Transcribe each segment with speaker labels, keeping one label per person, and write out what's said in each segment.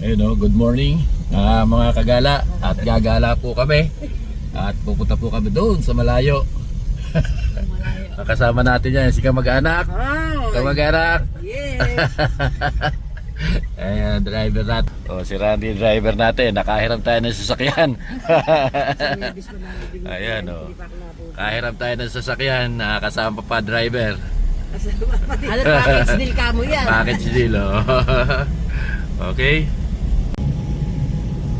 Speaker 1: Ayun o, good morning mga kagala. At gagala po kami. At pupunta po kami doon sa malayo. Kasama natin yan, si kamag-anak. Kamag-anak.
Speaker 2: Yes.
Speaker 1: Ayan, driver natin. O, si Randy, driver natin. Nakahiram tayo ng sasakyan. Ayan o. Kahiram tayo ng sasakyan. Kasama pa driver.
Speaker 2: Ano, package deal ka mo yan?
Speaker 1: Package deal o. Okay.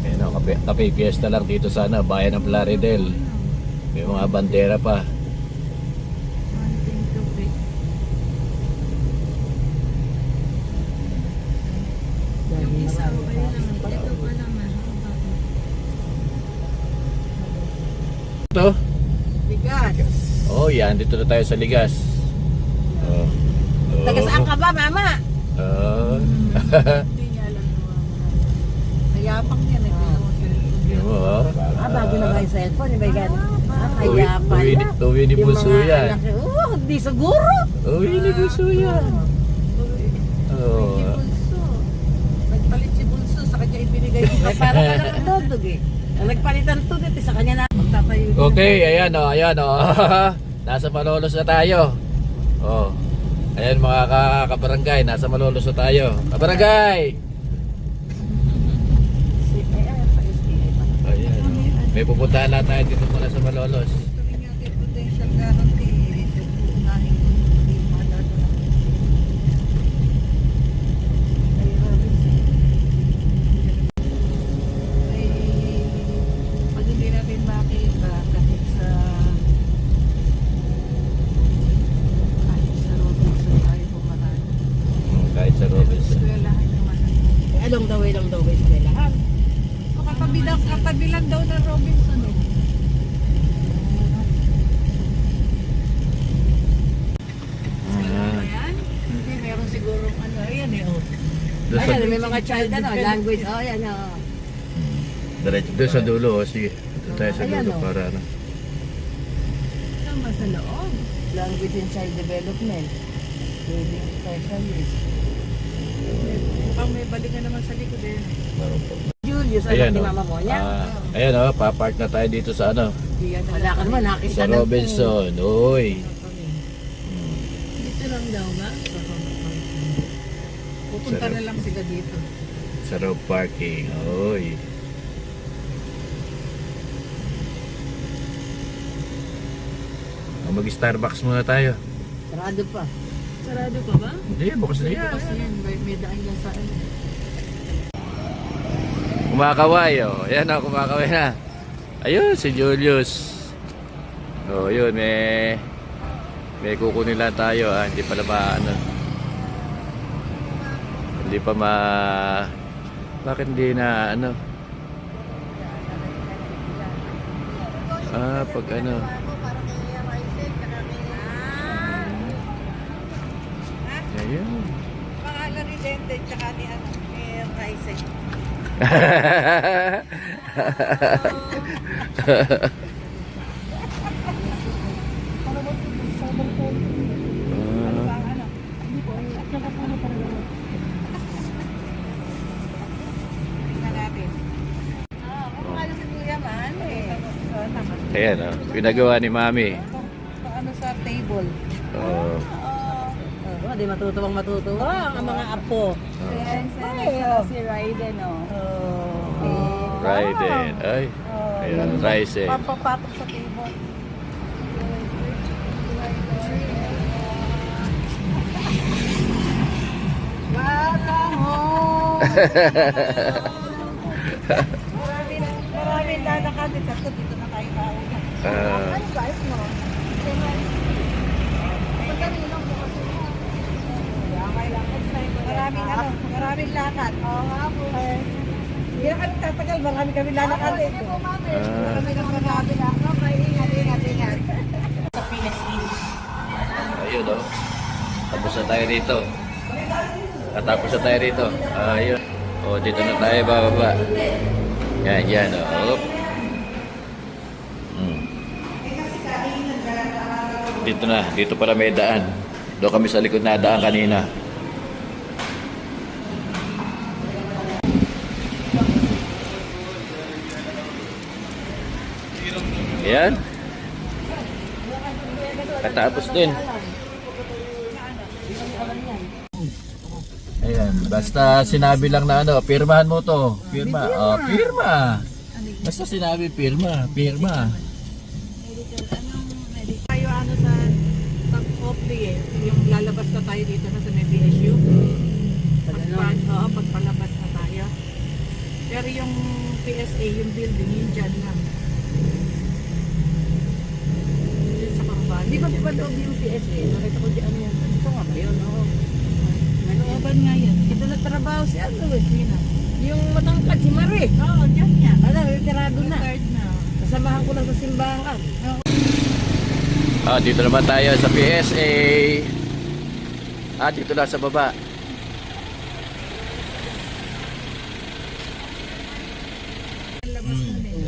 Speaker 1: Ayan o, kape-fiesta lang dito sana, bayan ng Plaridel. May mga bandera pa. Ito?
Speaker 2: Ligas.
Speaker 1: Oh, yan. Dito na tayo sa Ligas. Oh.
Speaker 2: Taga saan ka ba, mama?
Speaker 1: Oh.
Speaker 2: Hindi niya alam naman. Nayapang yan.
Speaker 1: Yan mo, oh.
Speaker 2: Bago na ba yung cellphone? Yung kaya pala.
Speaker 1: Uwi ni Bunso yan.
Speaker 2: Di siguro.
Speaker 1: Uwi ni Bunso yan. Oh.
Speaker 2: Nagpalit si Bunso, sa kanya ibinigay ko. Para ka lang dodog eh. Nagpalitan to dito sa kanya na magtatayo.
Speaker 1: Okay, ayan o, ayan o. Nasa Malolos na tayo. Oh. Ayan mga kabarangay, nasa Malolos na tayo. Kabarangay! Ayan o. May pupuntahan lang tayo dito muna sa Malolos.
Speaker 2: Potential guarantee. Unahin ko hindi malalo na. Pag hindi natin makita kahit sa Robinson tayo pumaraan.
Speaker 1: Kahit sa Robinson.
Speaker 2: Eskwelahan naman. Along the way lang daw eskwelahan. O katabi lang daw ng Robinson eh. Hindi, meron siguro ano, ayan eh, oh. Ayan, may mga child ano, language, oh, ayan, oh.
Speaker 1: Doon sa dulo, oh. Sige. Doon tayo sa
Speaker 2: Ayan,
Speaker 1: dulo
Speaker 2: oh.
Speaker 1: para ano.
Speaker 2: Tama sa loob. Language and Child Development. Building Specialist. Mukhang may balikan naman sa likod eh. Julius, alam ni mama mo niya?
Speaker 1: Ayan o, papark na tayo dito sa ano.
Speaker 2: Wala ka naman, nakita
Speaker 1: Sa Robinson. Uy.
Speaker 2: Dito lang daw ba? Pupunta na lang sila dito.
Speaker 1: Sa road parking. Uy. Mag-Starbucks muna tayo.
Speaker 2: Sarado pa. Sarado pa ba?
Speaker 1: Hindi, bukas na yan.
Speaker 2: Bukas yan, may daan lang sa ano.
Speaker 1: Kumakaway oh. Ayan o, kumakaway na. Ayun, si Julius. Oh, yun, may kukunin lang tayo. Hindi pala ano. Hindi pa bakit hindi na ano? Pag ano. Ayun.
Speaker 2: Pangalan ni Dente, tsaka ni ano, ni Raisen.
Speaker 1: Ayan o, pinagawa ni Mami.
Speaker 2: Paano sa table?
Speaker 1: Oh.
Speaker 2: Di matutuwang matutuwa ang mga apo.
Speaker 3: Si Raiden, oh.
Speaker 1: Raiden. Ay. Ayan, Raisen.
Speaker 2: Pampapatok sa table. Welcome home! Maraming lalakad dito. Dito na tayo kaulan. Ano guys, no? Maraming lakad. Oo nga po. Hindi na kami tatagal, kami lalakad dito. Marami lakad. Ingat. Sa Pinas East.
Speaker 1: Ayun o. Tapos na tayo dito. Tapos na tayo dito. Ayun. O, dito na tayo bababa. Yan o. Dito pala may daan. Doon kami sa likod na daan kanina. Ayan. Katapos din. Ayan, basta sinabi lang na ano, pirmahan mo to. Pirma. Oh, pirma. Basta sinabi pirma, pirma.
Speaker 2: Tayo ano sa Copley eh, yung lalabas na tayo dito na sa may BSU. Pagpalabas na tayo. Pero yung PSA, yung building, yun dyan lang. Yun sa Karban. Di ba loob yung PSA? Nakita ko dyan yan. Ito nga ba yun? Oo. Malooban nga yan. Ito nagtrabaho si ano eh. Sino? Yung matangkad si Marie. Oo, dyan niya. Ano, retirado na. Kasamahan ko lang sa simbahan.
Speaker 1: Dito naman tayo sa PSA. Dito na sa baba.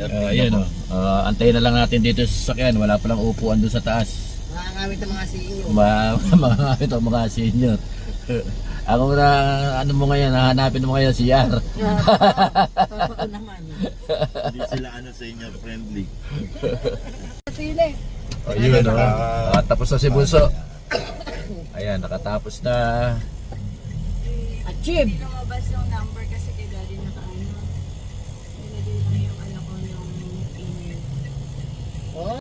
Speaker 1: Ayan o. Antayin na lang natin dito sa sasakyan. Wala palang upuan doon sa taas.
Speaker 2: Makakamit ang mga senior.
Speaker 1: Mga mga senior. Ako na, ano mo ngayon, hahanapin mo ngayon si Yar.
Speaker 2: Totoo naman.
Speaker 4: Hindi sila ano senior friendly.
Speaker 2: Sili.
Speaker 1: Ayun o. Tapos na si Bunso. Ayan, nakatapos na.
Speaker 2: Achieve.
Speaker 3: Hindi lumabas yung number kasi kay daddy nakaano. Nilagay lang yung ano ko yung email.
Speaker 2: Oh.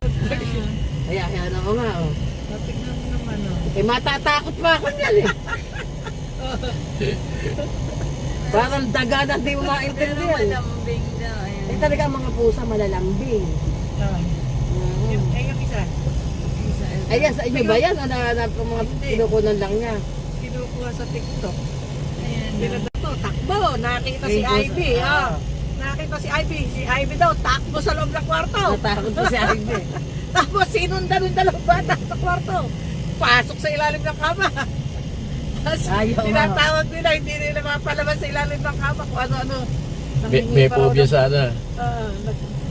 Speaker 2: Kaya na ako nga. Oh.
Speaker 3: Tignan mo naman
Speaker 2: Eh matatakot pa ako niyan eh. Parang daga na di mo
Speaker 3: Pero
Speaker 2: maintindihan.
Speaker 3: malambing daw. Ayan.
Speaker 2: Eh talaga ang mga pusa malalambing.
Speaker 3: Yung isa.
Speaker 2: Ayan, sa inyo ba yan? O nahanap ko mga kinukunan lang niya?
Speaker 3: Kinukuha sa TikTok. Ayan.
Speaker 2: Ito, takbo. Nakita si
Speaker 3: Hey,
Speaker 2: Ivy. Nakita si Ivy. Si Ivy daw, takbo sa loob ng kwarto. Natakot po si Ivy. Tapos sinundan ng dalawang bata sa kwarto. Pasok sa ilalim ng kama. Tapos tinatawag nila, hindi nila mapalabas sa ilalim ng kama kung ano-ano.
Speaker 1: May phobia sana.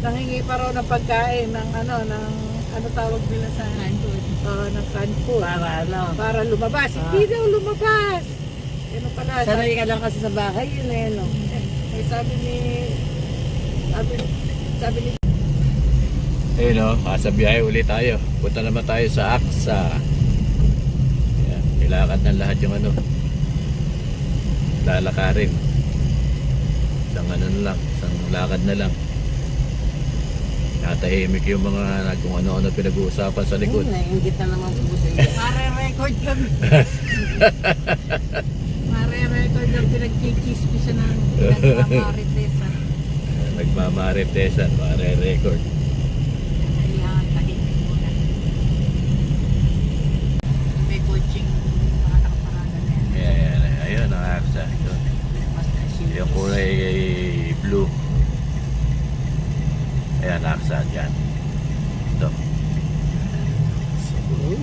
Speaker 2: Nangingi pa raw ng pagkain ng ano tawag nila sa ng canned food. Para lumabas. Hindi daw lumabas. Ano pala? Sanay ka lang kasi sa bahay yun eh. No? Sabi ni
Speaker 1: Ayun o, sa biyahe ulit tayo. Punta naman tayo sa Aksa. Ayan, nilakad na lahat yung ano. Lalakarin. Isang ano na lang, isang lakad na lang. Natahimik yung mga kung ano-ano pinag-uusapan sa likod.
Speaker 2: Nainggit na naman po sa iyo. Mare-record kami. Mare-record ang pinag-chichismis na nagmamaritesan.
Speaker 1: Nagmamaritesan, mare-record.
Speaker 2: Kailangan tahimik muna. May coaching mga nakaparada na yan.
Speaker 1: Ayan, ayun ang Aksa. Yun. Yung kulay blue. Ayan, Aksa dyan. Ito.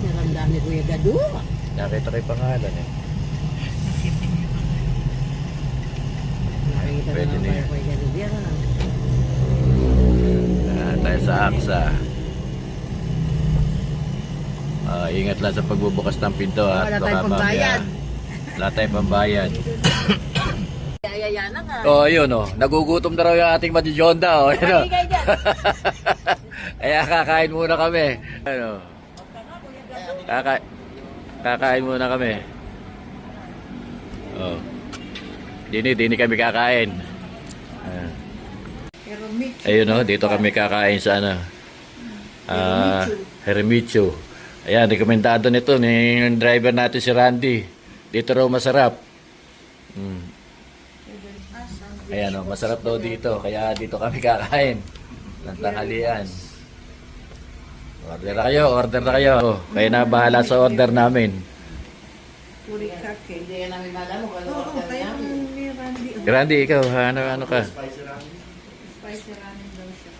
Speaker 2: Narandaan ni Kuya Gado.
Speaker 1: Nakita ko yung pangalan eh.
Speaker 2: Nakikita
Speaker 1: Pwede
Speaker 2: na
Speaker 1: na yan.
Speaker 2: Kuya Gado yan.
Speaker 1: Tayo sa Aksa. Ingat lang sa pagbubukas ng pinto at
Speaker 2: Wala tayong pambayad.
Speaker 1: Wala tayong pambayad.
Speaker 2: Ayaya na nga.
Speaker 1: Oh, ayun oh. Nagugutom na raw yung ating madijonda oh. Ayun, oh.
Speaker 2: Kaya dyan.
Speaker 1: Kaya kakain muna kami. Ano? Kakain muna kami. Oh. Dini kami kakain.
Speaker 2: Pero mix.
Speaker 1: Ayun oh, dito kami kakain sa ano. Hermicho. Ayan, rekomendado nito ni yung driver natin si Randy. Dito raw masarap. Ayan oh, masarap daw dito. Kaya dito kami kakain. Ng tanghalian. Order na kayo. Oh, kayo na bahala sa order namin.
Speaker 2: Hindi yan namin malaman kung ano order namin.
Speaker 1: Randy, ikaw, ano ka?
Speaker 3: Spicy ramen daw siya.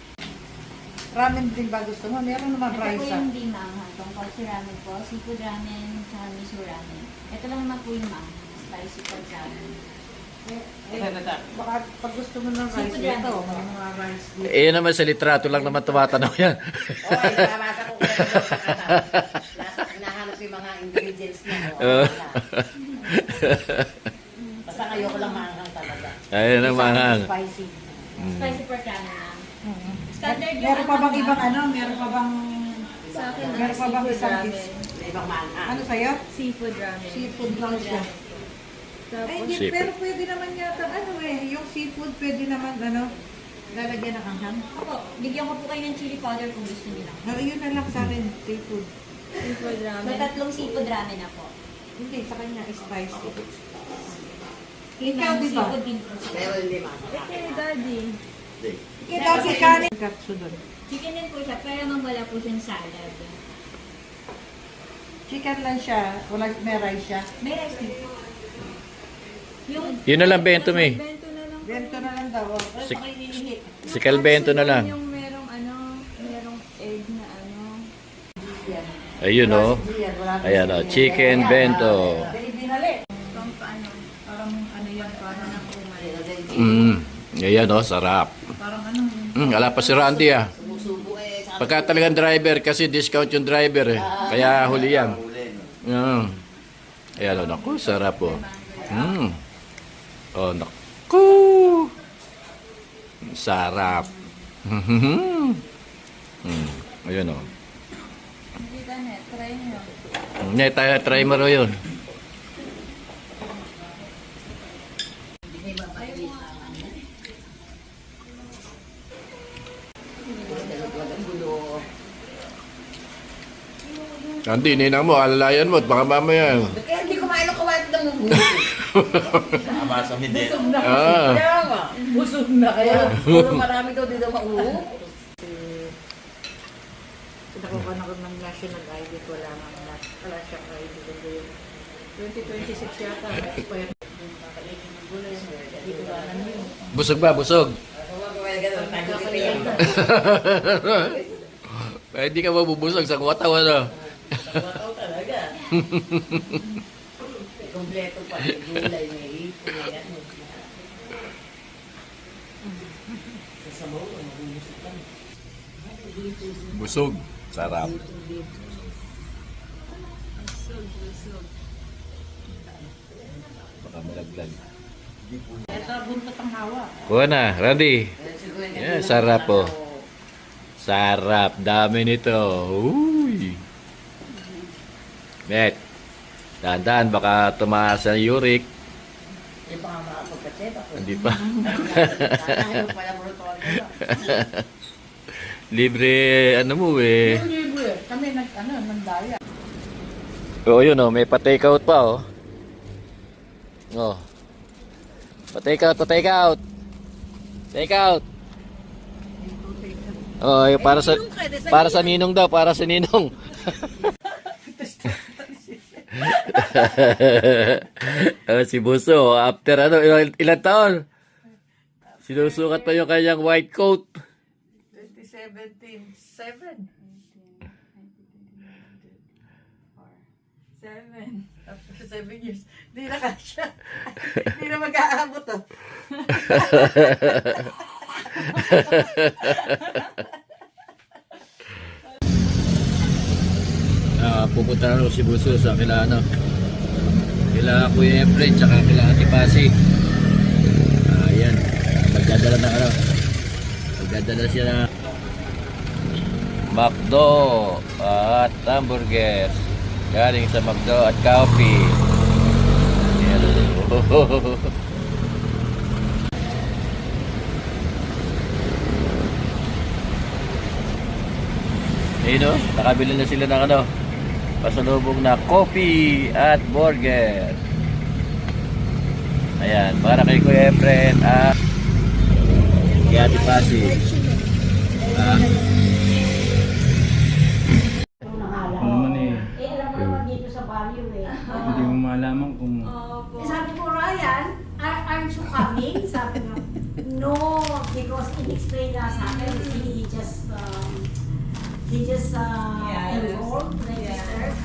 Speaker 2: Ramen din ba gusto mo? Meron naman
Speaker 3: Ito po
Speaker 2: rice.
Speaker 3: yung di maanghang. Tungkol si ramen po. Seafood ramen, tsaka miso ramen. Ito lang naman po yung maanghang. Spicy pork ramen.
Speaker 2: Baka pag gusto mo ng rice dito, may mga rice dito.
Speaker 1: Eh, yun naman sa litrato lang naman tumatanaw yan.
Speaker 2: Okay, nabasa ko kung nasa hinahanap yung mga ingredients niya. Basta ayoko lang maanghang talaga.
Speaker 1: Ayun ang mahang.
Speaker 2: Spicy.
Speaker 3: Spicy pork ramen lang. Standard yung
Speaker 2: Meron pa bang
Speaker 3: anak
Speaker 2: ibang
Speaker 3: namin.
Speaker 2: ano? Meron pa bang...
Speaker 3: Sa akin,
Speaker 2: Meron pa bang
Speaker 3: seafood
Speaker 2: isang
Speaker 3: ramen.
Speaker 2: Ano sa'yo?
Speaker 3: Seafood ramen.
Speaker 2: Seafood lang siya. Ay,
Speaker 3: Tapos,
Speaker 2: hindi,
Speaker 1: Seafood.
Speaker 2: pero pwede naman yata, ano eh, yung seafood pwede naman, ano, lalagyan ng anghang.
Speaker 3: ako, bigyan ko po kayo ng chili powder kung gusto nila.
Speaker 2: No, yun na lang sa akin, seafood.
Speaker 3: Seafood ramen. So, tatlong seafood ramen na po.
Speaker 2: Hindi, sa kanya, spicy.
Speaker 3: Yun
Speaker 2: Ikaw,
Speaker 3: ang
Speaker 2: di ba?
Speaker 3: seafood din po.
Speaker 2: Okay, daddy.
Speaker 4: Hindi.
Speaker 2: Ikaw, si kanin. Katsu doon.
Speaker 3: Chicken din po siya, pero nang wala po siyang salad.
Speaker 2: Chicken lang siya, wala, may rice siya.
Speaker 3: May rice din po. Yung
Speaker 1: Yun na lang, bento me.
Speaker 3: bento na lang.
Speaker 2: Bento na lang daw. Oh.
Speaker 1: Si-
Speaker 2: Pakinihingi.
Speaker 1: Si Calbento na lang.
Speaker 3: Yung merong merong egg na
Speaker 1: Ayun oh. Ayan oh, chicken bento.
Speaker 3: parang yan, parang nakumalit.
Speaker 1: Ayan oh, sarap.
Speaker 3: Parang
Speaker 1: Wala pa si Randy ah. Pagka talagang driver, kasi discount yung driver eh. Kaya huli yan. Ayan oh, naku, sarap oh. Oh, naku. Sarap. Ayun oh.
Speaker 3: hindi ka na, try nyo.
Speaker 1: Hindi, tayo try mo ro yun. Andy, ninang mo, alalayan mo, at baka mamaya.
Speaker 2: Kaya hindi kumain ng ng
Speaker 4: Amasang hindi.
Speaker 1: Ah.
Speaker 2: Kaya nga, busog na kaya. Puro marami daw dito mauho. Pinakuha na ko ng national ID, wala siyang ID dito yun. 2026 yata, expired. Dito ba na yun?
Speaker 1: Busog ba? Busog? Eh, hindi ka mabubusog sa kuwataw, ano?
Speaker 2: Wataw talaga. Kompleto pa, gulay may ipon na yan.
Speaker 1: Busog. Sarap. Baka malaglag.
Speaker 2: Ito, buntot ang hawa.
Speaker 1: Kuha na, Randy. Yeah, sarap po. Sarap. Dami nito. Uy. Bet. Dahan-dahan, baka tumaas ang uric.
Speaker 2: Hindi pa nga makapagkasip ako.
Speaker 1: Hindi pa.
Speaker 2: Ayaw pala mo ito.
Speaker 1: Libre, ano mo eh.
Speaker 2: Yung libre, kami nagdaya.
Speaker 1: Oo, yun oh, may pa-take out pa oh. Oh. Pa-take out, pa-take out. Take out. Oh, yung para sa ninong daw, para sa ninong. Si Buso, after ano, ilang taon? Sinusukat pa yung kanyang white coat.
Speaker 2: 2017, 7. 7. After 7 years. Hindi na kasya. Hindi na mag-aabot oh.
Speaker 1: Pupunta na si Buso sa kila ano, kila Kuya Efren tsaka kila Ate Pasi. Ayan, magdadala na ano, magdadala siya na McDo at hamburgers galing sa McDo at coffee. Ayan. Ayun o, nakabili na sila ng ano, pasalubong na coffee at burger. Ayan, para kay Kuya Efren at kay Ate Pasi.
Speaker 5: Ano naman eh,
Speaker 3: Alam mo naman dito sa value eh.
Speaker 5: hindi mo malaman kung
Speaker 6: Sabi ko, Ryan, aren't you coming? Sabi ko, no, because in-explain na sa akin, he just enrolled, registered.